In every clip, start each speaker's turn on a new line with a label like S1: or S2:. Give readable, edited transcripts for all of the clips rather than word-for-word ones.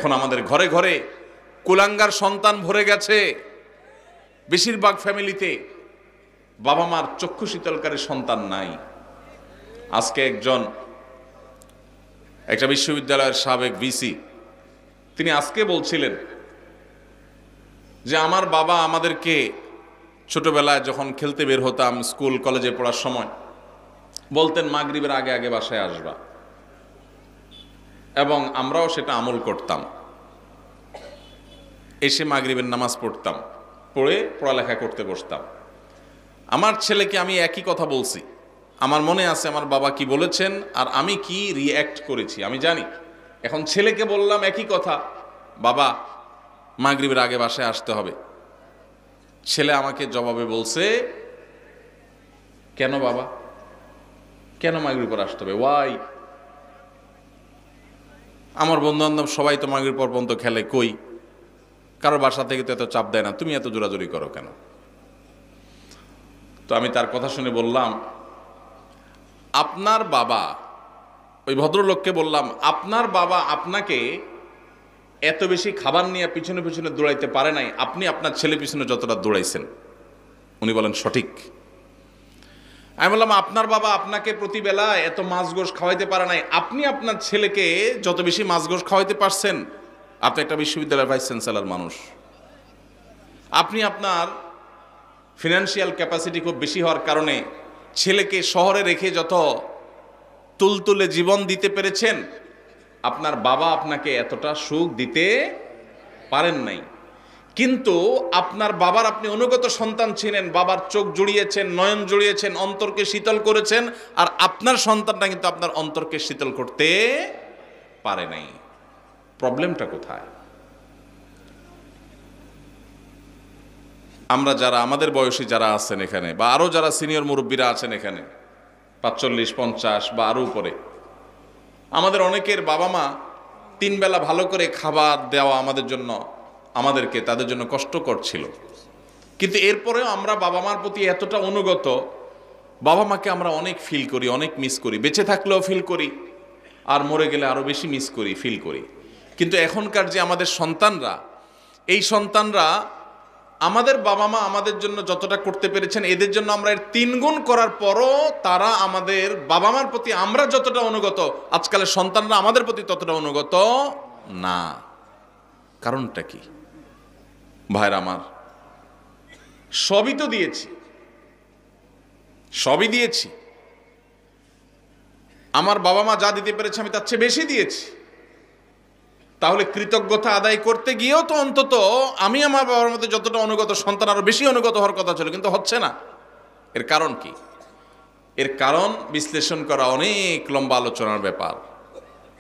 S1: এখন আমাদের ঘরে ঘরে কুলাঙ্গার সন্তান ভরে গেছে। বেশিরভাগ ফ্যামিলিতে বাবা মার চক্ষু শীতলকারী সন্তান নাই। আজকে একটা বিশ্ববিদ্যালয়ের সাবেক ভিসি তিনি আজকে বলছিলেন যে আমার বাবা আমাদেরকে ছোটবেলায় যখন খেলতে বের হতাম, স্কুল কলেজে পড়ার সময় বলতেন মাগরিবের আগে আগে বাসায় আসবা, এবং আমরাও সেটা আমল করতাম। এসে মাগরিবের নামাজ পড়তাম, পড়ে পড়ালেখা করতে বসতাম। আমার ছেলেকে আমি একই কথা বলছি, আমার মনে আছে আমার বাবা কি বলেছেন আর আমি কি রিঅ্যাক্ট করেছি আমি জানি। এখন ছেলেকে বললাম একই কথা, বাবা মাগরিবের আগে বাসায় আসতে হবে। ছেলে আমাকে জবাবে বলছে, কেন বাবা, কেন মাগরিব পর আসতে হবে, ওয়াই? আমার বন্ধু বান্ধব সবাই তো মাগরিব পর পর্যন্ত খেলে, কই কারো বাসা থেকে তো এত চাপ দেয় না, তুমি এত জোরাজোরি করো কেন? তো আমি তার কথা শুনে বললাম, আপনার বাবা, ওই ভদ্রলোককে বললাম, আপনার বাবা আপনাকে এত বেশি খাবার নিয়ে পিছনে পিছনে দৌড়াইতে পারে নাই, আপনি আপনার ছেলে পিছনে যতটা দৌড়াইছেন। উনি বলেন সঠিক। আমি বললাম, আপনার বাবা আপনাকে প্রতিবেলা এত মাছ গোশ খাওয়াইতে পারে নাই, আপনি আপনার ছেলেকে যত বেশি মাছ গোশ খাওয়াইতে পারছেন। আপনি একটা বিশ্ববিদ্যালয়ের ভাইস চ্যান্সেলর মানুষ, আপনি আপনার ফিনান্সিয়াল ক্যাপাসিটি খুব বেশি হওয়ার কারণে ছেলেকে শহরে রেখে যত তুলতুলে জীবন দিতে পেরেছেন, আপনার বাবা আপনাকে এতটা সুখ দিতে পারেন নাই। কিন্তু আপনার বাবার আপনি অনুগত সন্তান ছিলেন, বাবার চোখ জুড়িয়েছেন, নয়ন জুড়িয়েছেন, অন্তরকে শীতল করেছেন, আর আপনার সন্তানটা কিন্তু আপনার অন্তরকে শীতল করতে পারে নাই। প্রবলেমটা কোথায়? আমরা যারা আমাদের বয়সী যারা আছেন এখানে, বা আরো যারা সিনিয়র মুরব্বীরা আছেন এখানে 45-50 বা আরো উপরে, আমাদের অনেকের বাবা মা 3 বেলা ভালো করে খাবার দেওয়া আমাদেরকে তাদের জন্য কষ্টকর ছিল। কিন্তু এরপরেও আমরা বাবা মার প্রতি এতটা অনুগত, বাবা মাকে আমরা অনেক ফিল করি, অনেক মিস করি, বেঁচে থাকলেও ফিল করি, আর মরে গেলে আরো বেশি মিস করি, ফিল করি। কিন্তু এখনকার যে আমাদের সন্তানরা, এই সন্তানরা আমাদের বাবা মা আমাদের জন্য যতটা করতে পেরেছেন, এদের জন্য আমরা এর 3 গুণ করার পরও তারা আমাদের বাবা মার প্রতি আমরা যতটা অনুগত, আজকালের সন্তানরা আমাদের প্রতি ততটা অনুগত না। কারণটা কি ভাইরা আমার? সবই তো দিয়েছি, সবই দিয়েছি। আমার বাবা মা যা দিতে পেরেছে আমি তার চেয়ে বেশি দিয়েছি। তাহলে কৃতজ্ঞতা আদায় করতে গিয়েও তো অন্তত আমি আমার বাবার মধ্যে যতটা অনুগত, সন্তান আরো বেশি অনুগত হওয়ার কথা ছিল, কিন্তু হচ্ছে না। এর কারণ কি? এর কারণ বিশ্লেষণ করা অনেক লম্বা আলোচনার ব্যাপার।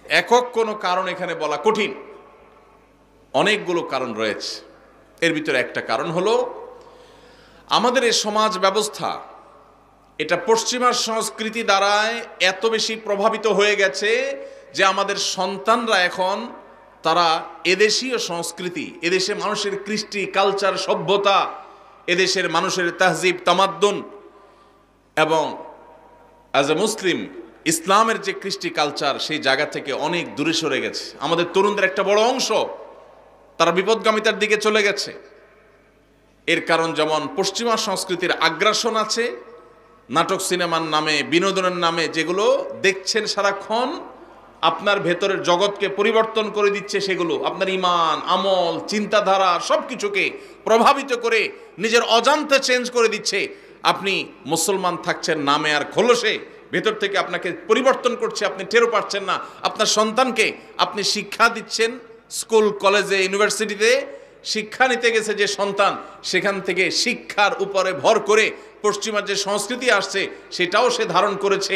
S1: একক কোনো কারণ এখানে বলা কঠিন, অনেকগুলো কারণ রয়েছে। এর ভিতরে একটা কারণ হলো আমাদের এই সমাজ ব্যবস্থা, এটা পশ্চিমা সংস্কৃতি দ্বারায় এত বেশি প্রভাবিত হয়ে গেছে যে আমাদের সন্তানরা এখন তারা এদেশীয় সংস্কৃতি, এদেশে মানুষের কৃষ্টি, কালচার, সভ্যতা, এদেশের মানুষের তাহজিব, তামাদ্দুন এবং অ্যাজ এ মুসলিম ইসলামের যে কৃষ্টি কালচার, সেই জায়গা থেকে অনেক দূরে সরে গেছে। আমাদের তরুণদের একটা বড় অংশ তারা বিপদগামিতার দিকে চলে গেছে। এর কারণ যেমন পশ্চিমা সংস্কৃতির আগ্রাসন আছে, নাটক সিনেমার নামে, বিনোদনের নামে যেগুলো দেখছেন সারাক্ষণ, আপনার ভেতরের জগৎকে পরিবর্তন করে দিচ্ছে। সেগুলো আপনার ঈমান, আমল, চিন্তাধারা সবকিছুকে প্রভাবিত করে নিজের অজান্তে চেঞ্জ করে দিচ্ছে। আপনি মুসলমান থাকছেন নামে আর খোলসে, ভেতর থেকে আপনাকে পরিবর্তন করছে, আপনি টেরও পাচ্ছেন না। আপনার সন্তানকে আপনি শিক্ষা দিচ্ছেন, স্কুল, কলেজে, ইউনিভার্সিটিতে শিক্ষা নিতে গেছে যে সন্তান, সেখান থেকে শিক্ষার উপরে ভর করে পশ্চিমার যে সংস্কৃতি আসছে সেটাও সে ধারণ করেছে,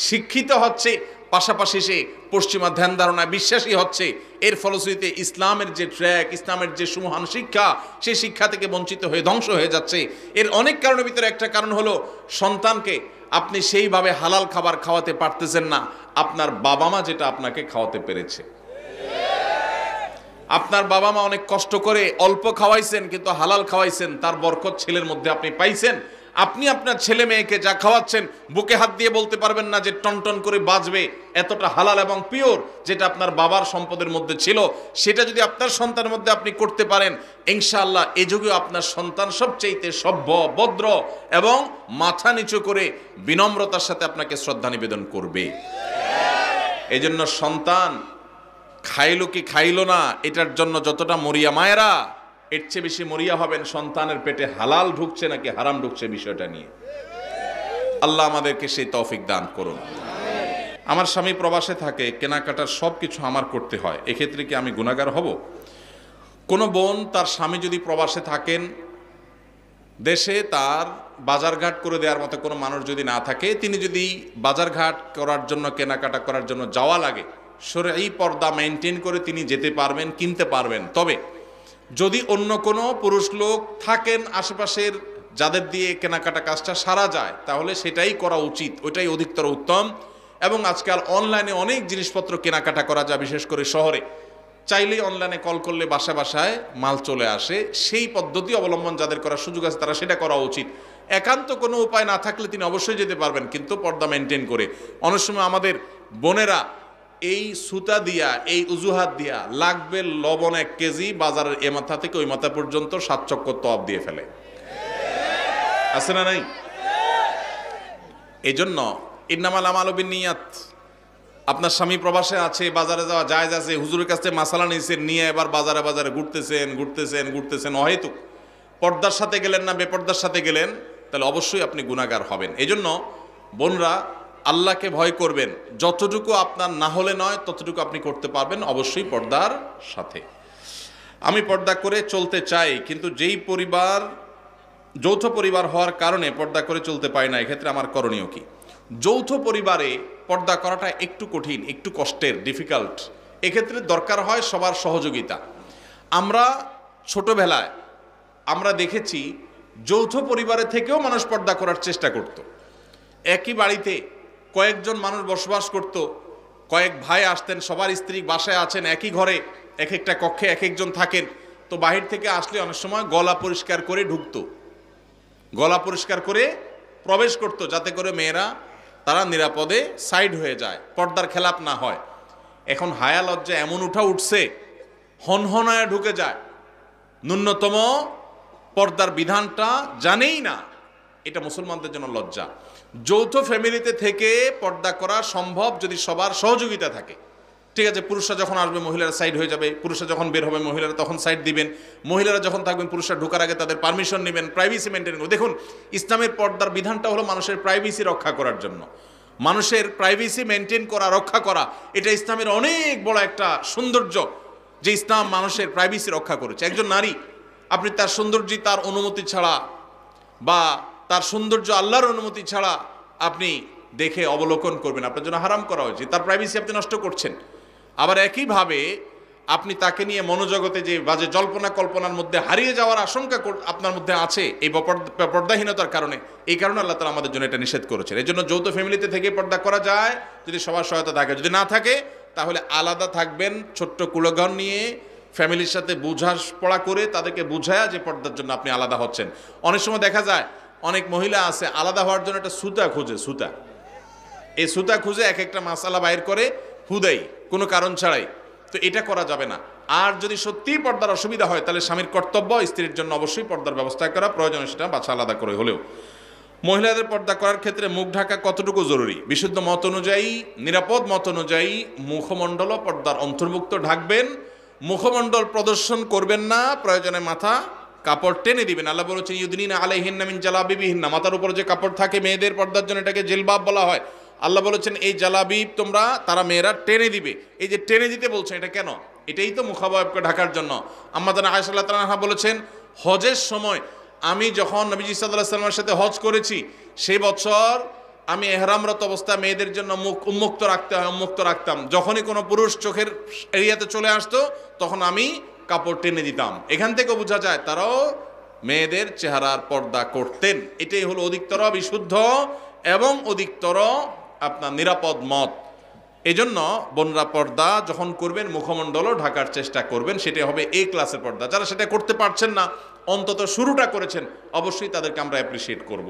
S1: শিক্ষিত হচ্ছে, পাশাপাশি সে পশ্চিমা ধ্যান ধারণায় বিশ্বাসী হচ্ছে। এর ফলশ্রুতিতে ইসলামের যে ট্র্যাক, ইসলামের যে সুমহান শিক্ষা, সেই শিক্ষা থেকে বঞ্চিত হয়ে ধ্বংস হয়ে যাচ্ছে। এর অনেক কারণের ভিতরে একটা কারণ হলো সন্তানকে আপনি সেইভাবে হালাল খাবার খাওয়াতে পারতেছেন না আপনার বাবা মা যেটা আপনাকে খাওয়াতে পেরেছে। আপনার বাবা মা অনেক কষ্ট করে অল্প খাওয়াইছেন, কিন্তু হালাল খাওয়াইছেন, তার বরকত ছেলের মধ্যে আপনি পাইছেন। আপনি আপনার ছেলে মেয়েকে যা খাওয়াচ্ছেন বুকে হাত দিয়ে বলতে পারবেন না যে টনটন করে বাজবে, এতটা হালাল এবং পিওর, যেটা আপনার বাবার সম্পদের মধ্যে ছিল সেটা যদি আপনার সন্তানের মধ্যে আপনি করতে পারেন, ইনশাআল্লাহ এই যুগেও আপনার সন্তান সবচেয়ে সভ্য, ভদ্র এবং মাথা নিচু করে বিনম্রতার সাথে আপনাকে শ্রদ্ধা নিবেদন করবে। এই জন্য সন্তান খাইলো কি খাইলো না এটার জন্য যতটা মরিয়া মায়েরা, এর চেয়ে বেশি মরিয়া হবেন সন্তানের পেটে হালাল ঢুকছে নাকি হারাম ঢুকছে বিষয়টা নিয়ে। আল্লাহ আমাদেরকে সেই তৌফিক দান করুন। আমার স্বামী প্রবাসে থাকে, কেনাকাটার সব কিছু আমার করতে হয়, এক্ষেত্রে কি আমি গুনাহগার হব? কোনো বোন তার স্বামী যদি প্রবাসে থাকেন, দেশে তার বাজারঘাট করে দেওয়ার মতো কোনো মানুষ যদি না থাকে, তিনি যদি বাজারঘাট করার জন্য, কেনাকাটা করার জন্য যাওয়া লাগে, শরঈ পর্দা মেনটেন করে তিনি যেতে পারবেন, কিনতে পারবেন। তবে যদি অন্য কোনো পুরুষ লোক থাকেন আশেপাশের যাদের দিয়ে কেনাকাটা কাজটা সারা যায়, তাহলে সেটাই করা উচিত, ওইটাই অধিকতর উত্তম। এবং আজকাল অনলাইনে অনেক জিনিসপত্র কেনাকাটা করা যায়, বিশেষ করে শহরে চাইলেই অনলাইনে কল করলে বাসায় বাসায় মাল চলে আসে। সেই পদ্ধতি অবলম্বন যাদের করার সুযোগ আছে তারা সেটা করা উচিত। একান্ত কোনো উপায় না থাকলে তিনি অবশ্যই যেতে পারবেন, কিন্তু পর্দা মেনটেন করে। অনেক সময় আমাদের বোনেরা এই সুতা দিয়া, এই উজুহাত দিয়া লাগবে লবণ 1 কেজি, বাজারের এ মাথা থেকে ওই মাথা পর্যন্ত 7 চক্কর তওয়াব দিয়ে ফেলে, আছে না নাই? এই জন্য ইন্নামাল আমালু বিন্নিয়াত। আপনার স্বামী প্রবাসে আছে, বাজারে যাওয়া জায়েজ আছে, হুজুরের কাছে মাসালা নিয়েছেন, নিয়ে এবার বাজারে বাজারে ঘুরতেছেন অহেতুক। পর্দার সাথে গেলেন না বেপর্দার সাথে গেলেন, তাহলে অবশ্যই আপনি গুনাহগার হবেন। এই জন্য বোনরা আল্লাহকে ভয় করবেন, যতটুকু আপনার না হলে নয় ততটুকু আপনি করতে পারবেন, অবশ্যই পর্দার সাথে। আমি পর্দা করে চলতে চাই, কিন্তু যেই পরিবার যৌথ পরিবার হওয়ার কারণে পর্দা করে চলতে পারি না, এক্ষেত্রে আমার করণীয় কি? যৌথ পরিবারে পর্দা করাটা একটু কঠিন, একটু কষ্টের, ডিফিকাল্ট। এক্ষেত্রে দরকার হয় সবার সহযোগিতা। আমরা ছোটবেলায় আমরা দেখেছি যৌথ পরিবারে থেকেও মানুষ পর্দা করার চেষ্টা করত। একই বাড়িতে কয়েকজন মানুষ বসবাস করত, কয়েক ভাই আসতেন, সবার স্ত্রী বাসায় আছেন, একই ঘরে এক একটা কক্ষে এক একজন থাকেন। তো বাহির থেকে আসলে অনেক সময় গলা পরিষ্কার করে ঢুকতো, গলা পরিষ্কার করে প্রবেশ করত, যাতে করে মেয়েরা তারা নিরাপদে সাইড হয়ে যায়, পর্দার খেলাপ না হয়। এখন হায়া লজ্জা এমন উঠছে, হনহনায় ঢুকে যায়, ন্যূনতম পর্দার বিধানটা জানেই না। এটা মুসলমানদের জন্য লজ্জা। যৌথ ফ্যামিলিতে থেকে পর্দা করা সম্ভব যদি সবার সহযোগিতা থাকে। ঠিক আছে, পুরুষরা যখন আসবে মহিলারা সাইড হয়ে যাবে, পুরুষরা যখন বের হবে মহিলারা তখন সাইড দিবেন, মহিলারা যখন থাকবেন পুরুষরা ঢোকার আগে তাদের পারমিশন নেবেন, প্রাইভেসি মেনটেন করবেন। দেখুন, ইসলামের পর্দার বিধানটা হলো মানুষের প্রাইভেসি রক্ষা করার জন্য। মানুষের প্রাইভেসি মেনটেন করা, রক্ষা করা, এটা ইসলামের অনেক বড় একটা সৌন্দর্য, যে ইসলাম মানুষের প্রাইভেসি রক্ষা করেছে। একজন নারী, আপনি তার সৌন্দর্য তার অনুমতি ছাড়া বা তার সৌন্দর্য আল্লাহর অনুমতি ছাড়া আপনি দেখে অবলোকন করবেন, আপনার জন্য হারাম করা হয়েছে, তার প্রাইভেসি আপনি নষ্ট করছেন। আবার একইভাবে আপনি তাকে নিয়ে মনোজগতে যে বাজে জল্পনা কল্পনার মধ্যে হারিয়ে যাওয়ার আশঙ্কা আপনার মধ্যে আছে এই পর্দাহীনতার কারণে, এই কারণে আল্লাহ তাআলা আমাদের জন্য এটা নিষেধ করেছেন। এই জন্য যৌথ ফ্যামিলিতে থেকে পর্দা করা যায় যদি সবার সহায়তা থাকে। যদি না থাকে তাহলে আলাদা থাকবেন, ছোট্ট কুলঘর নিয়ে ফ্যামিলির সাথে পড়া করে তাদেরকে বুঝায়া যে পর্দার জন্য আপনি আলাদা হচ্ছেন। অনেক সময় দেখা যায় অনেক মহিলা আছে আলাদা হওয়ার জন্য একটা সুতা খোঁজে, সুতা, এই সুতা খুঁজে এক একটা মাসালা বাইর করে হুদাই, কোনো কারণ ছাড়াই। তো এটা করা যাবে না। আর যদি সত্যিই পর্দার অসুবিধা হয় তাহলে স্বামীর কর্তব্য স্ত্রীর জন্য অবশ্যই পর্দার ব্যবস্থা করা, প্রয়োজনে সেটা বাছা আলাদা করে হলেও। মহিলাদের পর্দা করার ক্ষেত্রে মুখ ঢাকা কতটুকু জরুরি? বিশুদ্ধ মত অনুযায়ী, নিরাপদ মত অনুযায়ী মুখমণ্ডলও পর্দার অন্তর্ভুক্ত ঢাকবেন, মুখমণ্ডল প্রদর্শন করবেন না, প্রয়োজনে মাথা কাপড় টেনে দিবেন। আল্লাহ বলেছেন ইউদনিনা আলাইহিন্না মিন জালাবিবিহিন্না, মাথার উপর যে কাপড় থাকে মেয়েদের পর্দার জন্য এটাকে জিলবাব বলা হয়। আল্লাহ বলেছেন এই জালাবিব তোমরা, তারা মেয়েরা টেনে দিবে। এই যে টেনে দিতে বলছেন এটা কেন? এটাই তো মুখাবয়বকে ঢাকার জন্য। আম্মা জানা আয়েশা রাদিয়াল্লাহু তাআলা বলেছেন হজের সময় আমি যখন নবীজি সাল্লাল্লাহু আলাইহি ওয়াসাল্লামের সাথে হজ করেছি, সেই বছর আমি এহরামরত অবস্থায় মেয়েদের জন্য মুখ উন্মুক্ত রাখতাম। যখনই কোনো পুরুষ চোখের এরিয়াতে চলে আসতো তখন আমি কাপড় টেনে দিতাম। এখান থেকে বোঝা যায় তারাও মেয়েদের চেহারার পর্দা করতেন। এটাই হলো অধিকতর বিশুদ্ধ এবং অধিকতর আপনার নিরাপদ মত। এজন্য বোনরা পর্দা যখন করবেন মুখমণ্ডলও ঢাকার চেষ্টা করবেন, সেটা হবে এ ক্লাসের পর্দা। যারা সেটা করতে পারছেন না, অন্তত শুরুটা করেছেন, অবশ্যই তাদেরকে আমরা অ্যাপ্রিসিয়েট করব।